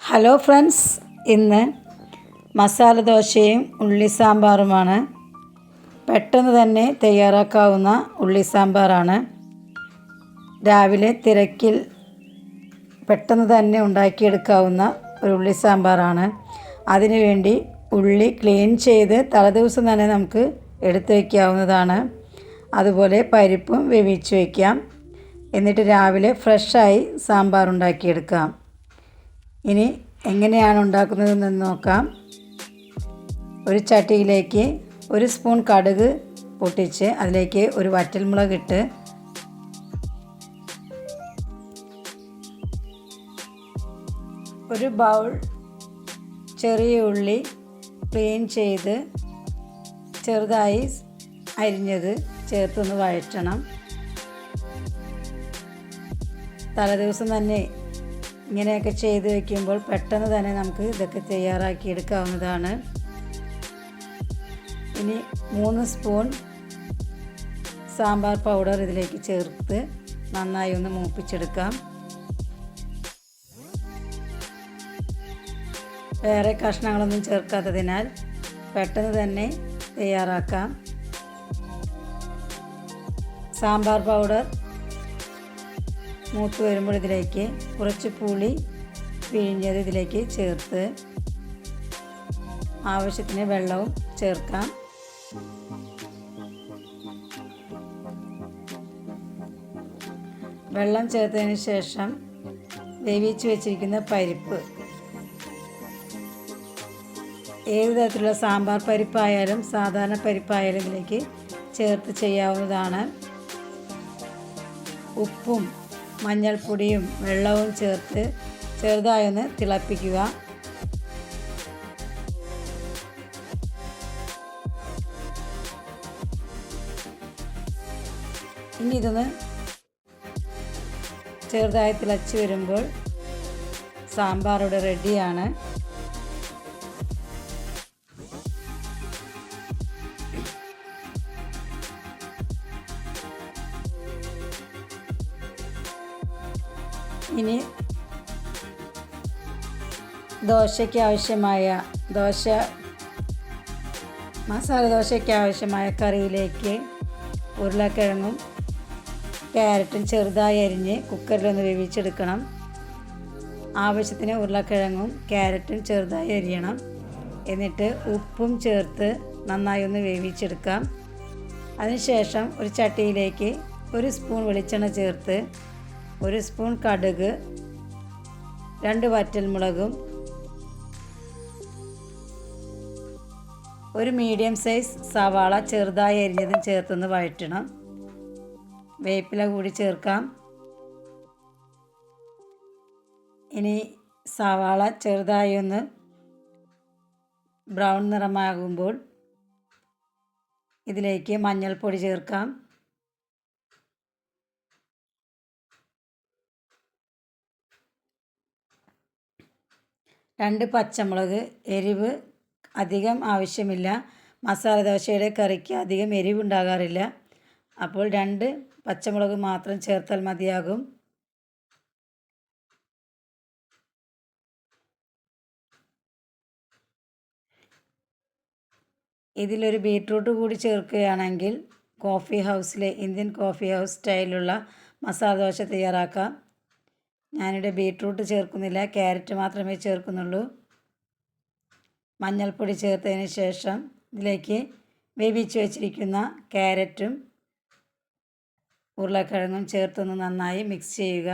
Hello friends, ഇന്ന് മസാല ദോശയും ഉള്ളി സാമ്പാറുമാണ്. പെട്ടെന്ന് തന്നെ തയ്യാറാക്കാവുന്ന ഉള്ളി സാമ്പാറാണ്. രാവിലെ തിരക്കിൽ പെട്ടെന്ന് തന്നെ ഉണ്ടാക്കിയെടുക്കാവുന്ന ഒരു ഉള്ളി സാമ്പാറാണ്. അതിനുവേണ്ടി ഉള്ളി ക്ലീൻ ചെയ്ത് തലേദിവസം തന്നെ നമുക്ക് എടുത്തു വയ്ക്കാവുന്നതാണ്. അതുപോലെ പരിപ്പും വേവിച്ച് വയ്ക്കാം. എന്നിട്ട് രാവിലെ ഫ്രഷായി സാമ്പാർ ഉണ്ടാക്കിയെടുക്കാം. ഇനി എങ്ങനെയാണ് ഉണ്ടാക്കുന്നതെന്ന് നോക്കാം. ഒരു ചട്ടിയിലേക്ക് 1 സ്പൂൺ കടുക് പൊട്ടിച്ച് അതിലേക്ക് ഒരു വറ്റൽമുളക് ഇട്ട് ഒരു ബൗൾ ചെറിയ ഉള്ളി ക്ലീൻ ചെയ്ത് ചെറുതായി അരിഞ്ഞത് ചേർത്തൊന്ന് വഴറ്റണം. തലേദിവസം തന്നെ ഇങ്ങനെയൊക്കെ ചെയ്ത് വയ്ക്കുമ്പോൾ പെട്ടെന്ന് തന്നെ നമുക്ക് ഇതൊക്കെ തയ്യാറാക്കി എടുക്കാവുന്നതാണ്. ഇനി 3 സ്പൂൺ സാമ്പാർ പൗഡർ ഇതിലേക്ക് ചേർത്ത് നന്നായി ഒന്ന് മൂപ്പിച്ചെടുക്കാം. വേറെ കഷ്ണങ്ങളൊന്നും ചേർക്കാത്തതിനാൽ പെട്ടെന്ന് തന്നെ തയ്യാറാക്കാം. സാമ്പാർ പൗഡർ മൂത്ത് വരുമ്പോൾ ഇതിലേക്ക് കുറച്ച് പുളി പിഴിഞ്ഞത് ഇതിലേക്ക് ചേർത്ത് ആവശ്യത്തിന് വെള്ളവും ചേർക്കാം. വെള്ളം ചേർത്തതിന് ശേഷം വേവിച്ച് വെച്ചിരിക്കുന്ന പരിപ്പ്, ഏത് തരത്തിലുള്ള സാമ്പാർ പരിപ്പായാലും സാധാരണ പരിപ്പായാലും ഇതിലേക്ക് ചേർത്ത് ചെയ്യാവുന്നതാണ്. ഉപ്പും മഞ്ഞൾപ്പൊടിയും വെള്ളവും ചേർത്ത് ചെറുതായൊന്ന് തിളപ്പിക്കുക. ഇനി ഇതൊന്ന് ചെറുതായി തിളച്ച് വരുമ്പോൾ സാമ്പാർ ഇവിടെ റെഡിയാണ്. ഇനി ദോശയ്ക്ക് ആവശ്യമായ മസാല ദോശയ്ക്ക് ആവശ്യമായ കറിയിലേക്ക് ഉരുളക്കിഴങ്ങും ക്യാരറ്റും ചെറുതായി അരിഞ്ഞ് കുക്കറിലൊന്ന് വേവിച്ചെടുക്കണം. ആവശ്യത്തിന് ഉരുളക്കിഴങ്ങും ക്യാരറ്റും ചെറുതായി അരിയണം. എന്നിട്ട് ഉപ്പും ചേർത്ത് നന്നായി ഒന്ന് വേവിച്ചെടുക്കാം. അതിനുശേഷം ഒരു ചട്ടിയിലേക്ക് 1 സ്പൂൺ വെളിച്ചെണ്ണ ചേർത്ത് 1 സ്പൂൺ കടുക്, 2 വറ്റൽമുളകും, ഒരു മീഡിയം സൈസ് സവാള ചെറുതായി അരിഞ്ഞതും ചേർത്തൊന്ന് വഴറ്റണം. വേപ്പില കൂടി ചേർക്കാം. ഇനി സവാള ചെറുതായി ഒന്ന് ബ്രൗൺ നിറമാകുമ്പോൾ ഇതിലേക്ക് മഞ്ഞൾപ്പൊടി ചേർക്കാം. 2 പച്ചമുളക്, എരിവ് അധികം ആവശ്യമില്ല. മസാല ദോശയുടെ കറിക്ക് അധികം എരിവുണ്ടാകാറില്ല. അപ്പോൾ 2 പച്ചമുളക് മാത്രം ചേർത്താൽ മതിയാകും. ഇതിലൊരു ബീറ്റ്റൂട്ട് കൂടി ചേർക്കുകയാണെങ്കിൽ ഇന്ത്യൻ കോഫി ഹൗസ് സ്റ്റൈലുള്ള മസാല ദോശ തയ്യാറാക്കാം. ഞാനിവിടെ ബീറ്റ്റൂട്ട് ചേർക്കുന്നില്ല, ക്യാരറ്റ് മാത്രമേ ചേർക്കുന്നുള്ളൂ. മഞ്ഞൾപ്പൊടി ചേർത്തതിന് ശേഷം ഇതിലേക്ക് വേവിച്ച് വെച്ചിരിക്കുന്ന ക്യാരറ്റും ഉരുളക്കിഴങ്ങും ചേർത്തൊന്ന് നന്നായി മിക്സ് ചെയ്യുക.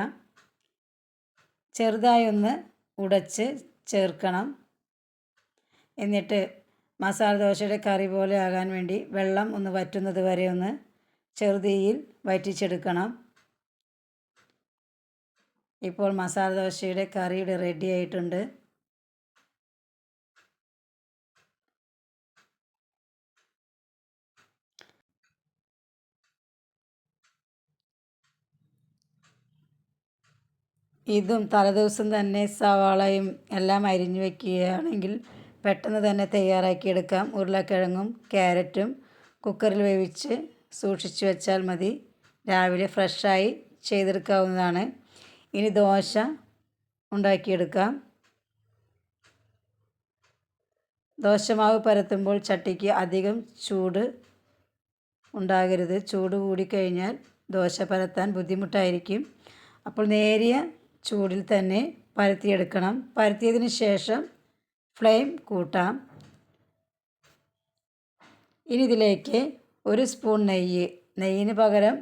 ചെറുതായി ഒന്ന് ഉടച്ച് ചേർക്കണം. എന്നിട്ട് മസാല ദോശയുടെ കറി പോലെ ആകാൻ വേണ്ടി വെള്ളം ഒന്ന് വറ്റുന്നത് വരെ ഒന്ന് ചെറുതീയിൽ വറ്റിച്ചെടുക്കണം. ഇപ്പോൾ മസാല ദോശയുടെ കറി ഇവിടെ റെഡി ആയിട്ടുണ്ട്. ഇതും തലേദിവസം തന്നെ സവാളയും എല്ലാം അരിഞ്ഞു വയ്ക്കുകയാണെങ്കിൽ പെട്ടെന്ന് തന്നെ തയ്യാറാക്കിയെടുക്കാം. ഉരുളക്കിഴങ്ങും ക്യാരറ്റും കുക്കറിൽ വേവിച്ച് സൂക്ഷിച്ചു വെച്ചാൽ മതി. രാവിലെ ഫ്രഷായി ചെയ്തെടുക്കാവുന്നതാണ്. ഇനി ദോശ ഉണ്ടാക്കിയെടുക്കാം. ദോശമാവ് പരത്തുമ്പോൾ ചട്ടിക്ക് അധികം ചൂട് ഉണ്ടാകരുത്. ചൂട് കൂടിക്കഴിഞ്ഞാൽ ദോശ പരത്താൻ ബുദ്ധിമുട്ടായിരിക്കും. അപ്പോൾ നേരിയ ചൂടിൽ തന്നെ പരത്തിയെടുക്കണം. പരത്തിയതിന് ശേഷം ഫ്ലെയിം കൂട്ടാം. ഇനി ഇതിലേക്ക് 1 സ്പൂൺ നെയ്യ്, നെയ്യിന് പകരം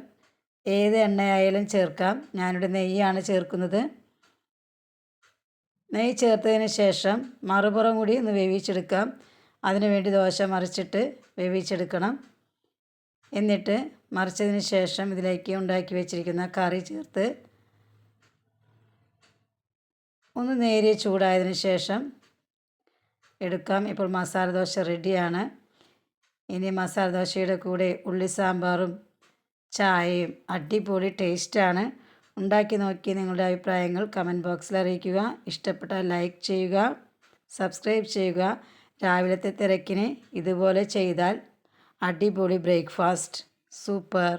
ഏത് എണ്ണയായാലും ചേർക്കാം. ഞാനിവിടെ നെയ്യാണ് ചേർക്കുന്നത്. നെയ്യ് ചേർത്തതിന് ശേഷം മറുപുറം കൂടി ഒന്ന് വേവിച്ചെടുക്കാം. അതിനുവേണ്ടി ദോശ മറിച്ചിട്ട് വേവിച്ചെടുക്കണം. എന്നിട്ട് മറിച്ചതിന് ശേഷം ഇതിലേക്ക് ഉണ്ടാക്കി വെച്ചിരിക്കുന്ന കറി ചേർത്ത് ഒന്ന് നേരിയ ചൂടായതിന് ശേഷം എടുക്കാം. ഇപ്പോൾ മസാല ദോശ റെഡിയാണ്. ഇനി മസാല ദോശയുടെ കൂടെ ഉള്ളി സാമ്പാറും ചായയും അടിപൊളി ടേസ്റ്റാണ്. ഉണ്ടാക്കി നോക്കി നിങ്ങളുടെ അഭിപ്രായങ്ങൾ കമൻറ്റ് ബോക്സിൽ അറിയിക്കുക. ഇഷ്ടപ്പെട്ടാൽ ലൈക്ക് ചെയ്യുക, സബ്സ്ക്രൈബ് ചെയ്യുക. രാവിലത്തെ തിരക്കിന് ഇതുപോലെ ചെയ്താൽ അടിപൊളി ബ്രേക്ക്ഫാസ്റ്റ്. സൂപ്പർ.